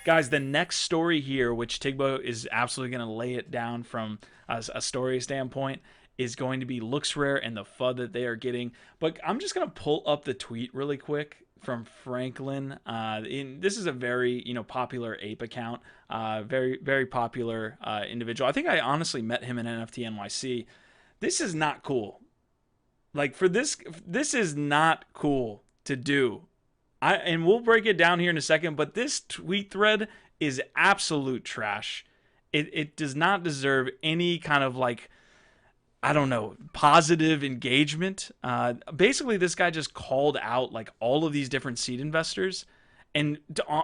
Guys, the next story here, which Tigbo is absolutely going to lay it down from a story standpoint, is going to be LooksRare and the FUD that they are getting. But I'm just going to pull up the tweet really quick from Franklin. This is a very popular ape account, very popular individual. I think I honestly met him in NFT NYC. This is not cool. Like for this is not cool to do. And we'll break it down here in a second, but this tweet thread is absolute trash. It does not deserve any kind of like, I don't know, positive engagement. Basically, this guy just called out like all of these different seed investors and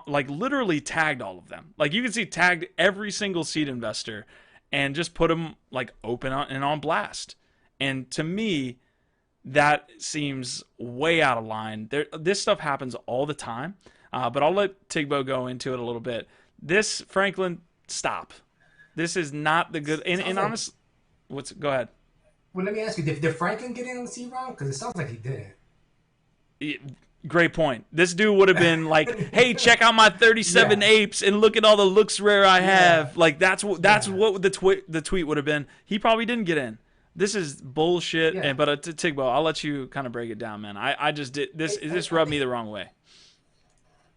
like literally tagged all of them. Like you can see tagged every single seed investor and just put them like open and on blast. And to me, that seems way out of line. This stuff happens all the time, but I'll let Tigbo go into it a little bit. This, Franklin, stop. This is not the good. And Like, honest, go ahead. well, let me ask you: Did Franklin get in on the C round? Because it sounds like he didn't. Great point. This dude would have been like, "Hey, check out my 37 Yeah, apes and look at all the looks rare I yeah, have." Like that's yeah, what the tweet would have been. He probably didn't get in. This is bullshit. yeah. And but Tigbo, I'll let you kind of break it down, man. I just did this. This I rubbed me think the wrong way.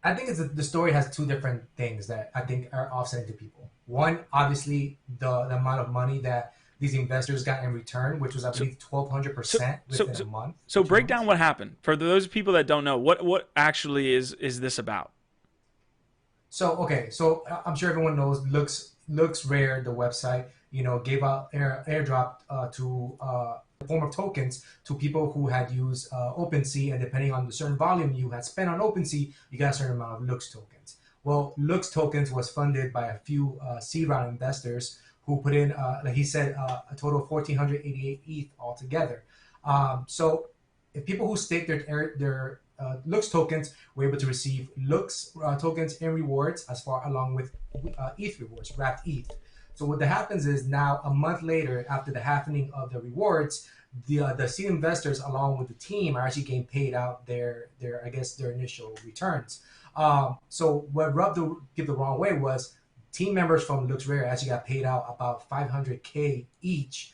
the story has two different things that I think are offsetting to people. One, obviously, the amount of money that these investors got in return, which was I So believe twelve hundred so percent so within a so, month so or two break down months. what happened for those people that don't know. What actually is this about? So okay, so I'm sure everyone knows looks rare the website. Gave out airdrop to the form of tokens to people who had used OpenSea, and depending on the certain volume you had spent on OpenSea, you got a certain amount of Looks tokens. Well, Looks tokens was funded by a few seed round investors who put in, like he said, a total of 1,488 ETH altogether. So if people who staked their Looks tokens were able to receive Looks tokens in rewards as far along with ETH rewards, wrapped ETH. So what that happens is now a month later, after the happening of the rewards, the seed investors along with the team are actually getting paid out their I guess their initial returns. So what rubbed the wrong way was team members from LooksRare actually got paid out about 500K each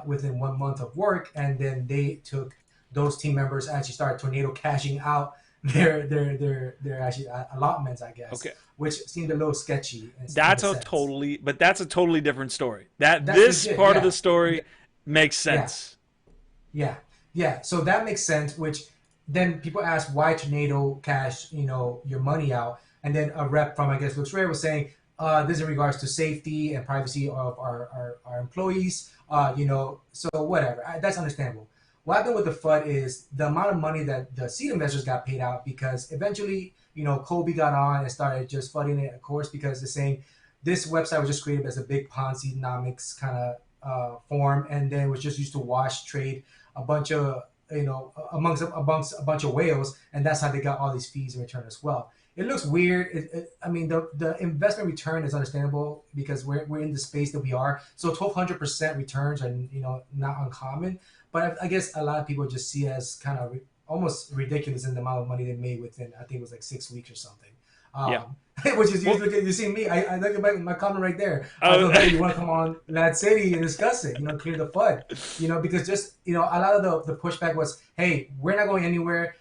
within 1 month of work, and then they took those team members actually started tornado cashing out their actually allotments, I guess, Okay, which seemed a little sketchy in a sense. that's a totally different story. That That's this legit, part of the yeah, story makes yeah, sense. yeah, yeah. So that makes sense. Which then people ask why tornado cash, your money out, and then a rep from I guess Looks Rare was saying, this in regards to safety and privacy of our employees. So whatever, that's understandable. What happened with the FUD is the amount of money that the seed investors got paid out because eventually, Kobe got on and started just flooding it, of course, because they're saying this website was just created as a big Ponzi economics kind of form, and then was just used to wash trade a bunch of amongst a bunch of whales, and that's how they got all these fees in return as well. It looks weird. I mean, the investment return is understandable because we're in the space that we are. So 1,200% returns are not uncommon, but I guess a lot of people just see it as kind of almost ridiculous in the amount of money they made within I think it was like 6 weeks or something. Yeah. Which is Well, usually you see me. I look at my comment right there. I uh, go, hey, you want to come on LADZ City and discuss it? Clear the FUD. Because just a lot of the pushback was, hey, we're not going anywhere.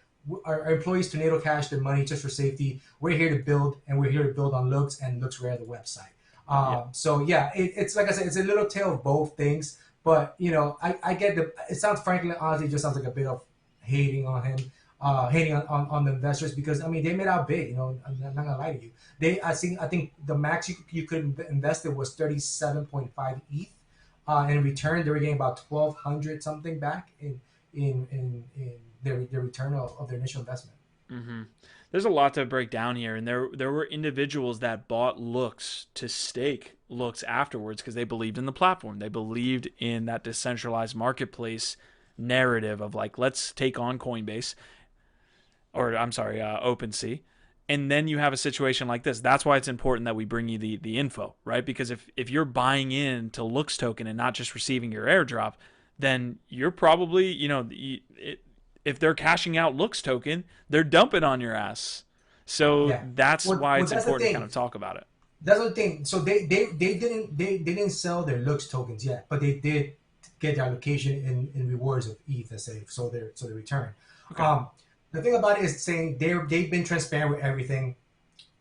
Our employees tornado cash their money just for safety. We're here to build, and we're here to build on Looks and Looks Rare, the website. yeah. So yeah, it's like I said, it's a little tale of both things. But I get the. It sounds frankly, honestly, just sounds like a bit of hating on him, hating on the investors because I mean they made out big. I'm not gonna lie to you. I think the max you could invest it was 37.5 ETH. In return, they were getting about 1,200 something back in their return of their initial investment. hmm There's a lot to break down here, and there were individuals that bought looks to stake looks afterwards because they believed in the platform. They believed in that decentralized marketplace narrative of like, let's take on Coinbase, or I'm sorry, OpenSea. And then you have a situation like this. That's why it's important that we bring you the info, right? Because if you're buying into Looks token and not just receiving your airdrop, then you're probably, if they're cashing out Looks token, they're dumping on your ass. So Yeah. that's why Well, it's that's the important to kind thing. of talk about it. That's the thing. So they didn't sell their looks tokens yet, but they did get their allocation in rewards of ETH, let's say, so they return. Okay. Um, the thing about it is saying they've been transparent with everything.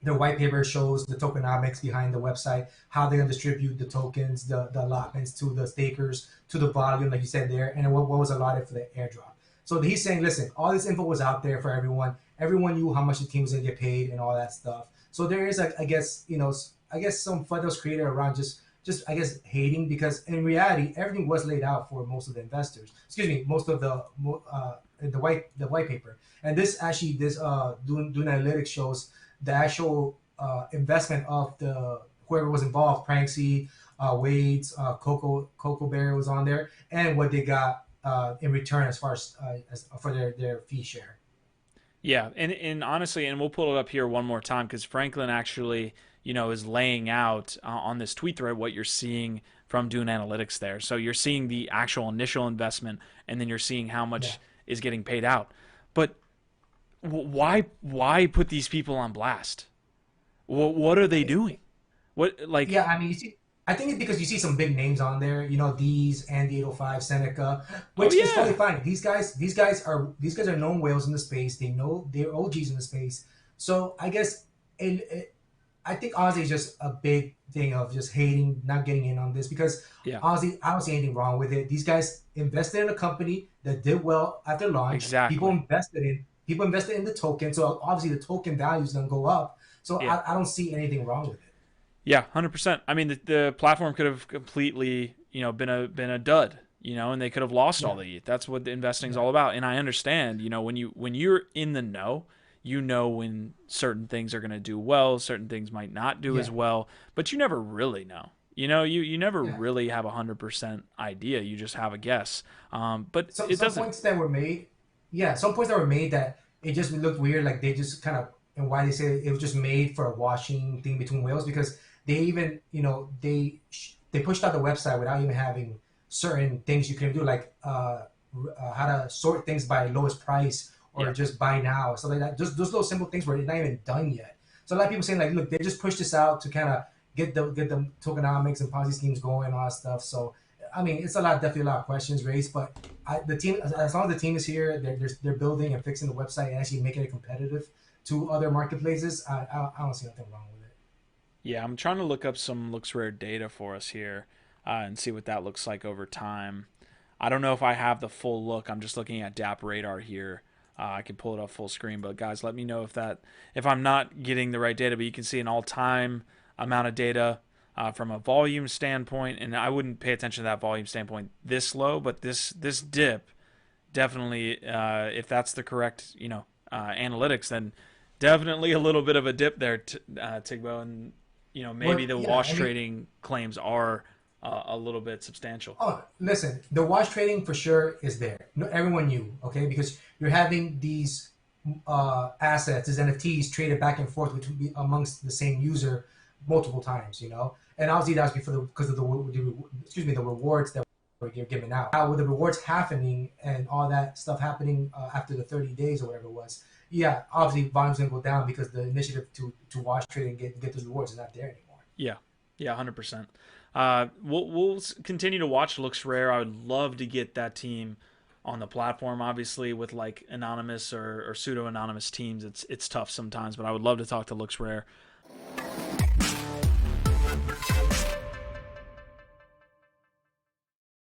Their white paper shows the tokenomics behind the website, how they're gonna distribute the tokens, the allotments to the stakers, to the volume, like you said there, and what was allotted for the airdrop. So he's saying, listen, all this info was out there for everyone. Everyone knew how much the team was gonna get paid and all that stuff. So there is, I guess, I guess some FUD was created around just I guess hating, because in reality everything was laid out for most of the investors. Excuse me, most of the white paper. And this doing analytics shows the actual investment of the whoever was involved, Pranksy, Wade's, Coco Bear was on there, and what they got in return as for their fee share. Yeah, and honestly, and we'll pull it up here one more time because Franklin actually, is laying out on this tweet thread what you're seeing from Dune Analytics there. So you're seeing the actual initial investment, and then you're seeing how Yeah. much is getting paid out. But why put these people on blast? What are they doing? What like? Yeah, I mean, you see, I think it's because you see some big names on there. These and the 805 Seneca, Oh which is totally yeah, fine. These guys are known whales in the space. They know they're OGs in the space. So I guess I think honestly it's just a big thing of just hating, not getting in on this, because yeah, honestly I don't see anything wrong with it. These guys invested in a company that did well after launch. exactly. People invested in the token, so obviously the token value is gonna go up. So Yeah. I don't see anything wrong with it. Yeah, 100%. I mean, the platform could have completely, been a dud, and they could have lost all Yeah, the ETH. That's what the investing is yeah, all about. And I understand, when you're in the know, when certain things are going to do well, certain things might not do as yeah, well, but you never really know. You never yeah. really have 100% idea. You just have a guess. But Some it some doesn't. points that were made, yeah, some points that were made that it just looked weird, like they just kind of, and why they say it was just made for a washing thing between whales, because they even they pushed out the website without even having certain things you can do, like how to sort things by lowest price or Yeah. just buy now, stuff like that. Just those little simple things where they're not even done yet. So a lot of people saying, like, look, they just pushed this out to kind of get the tokenomics and Ponzi schemes going and all that stuff. So I mean, it's definitely a lot of questions raised, but the team, as long as the team is here, they're building and fixing the website and actually making it competitive to other marketplaces. I don't see nothing wrong with it. Yeah, I'm trying to look up some LooksRare data for us here and see what that looks like over time. I don't know if I have the full look. I'm just looking at DAP Radar here. I can pull it up full screen, but guys, let me know if I'm not getting the right data. But you can see an all-time amount of data from a volume standpoint, and I wouldn't pay attention to that volume standpoint this low, but this dip definitely, if that's the correct analytics, then definitely a little bit of a dip there, Tigbo, and maybe But the yeah, wash I mean, trading claims are a little bit substantial. oh, listen, the watch trading for sure is there. No, everyone knew, okay, because you're having these assets, these NFTs traded back and forth between amongst the same user multiple times, and obviously that's because of the rewards that were given out. Now with the rewards happening and all that stuff happening after the 30 days or whatever it was, yeah, obviously volume's gonna go down because the initiative to watch trade and get those rewards is not there anymore. Yeah, yeah, 100%. We'll continue to watch Looks Rare. I would love to get that team on the platform. Obviously, with like anonymous or pseudo anonymous teams, it's tough sometimes. But I would love to talk to Looks Rare.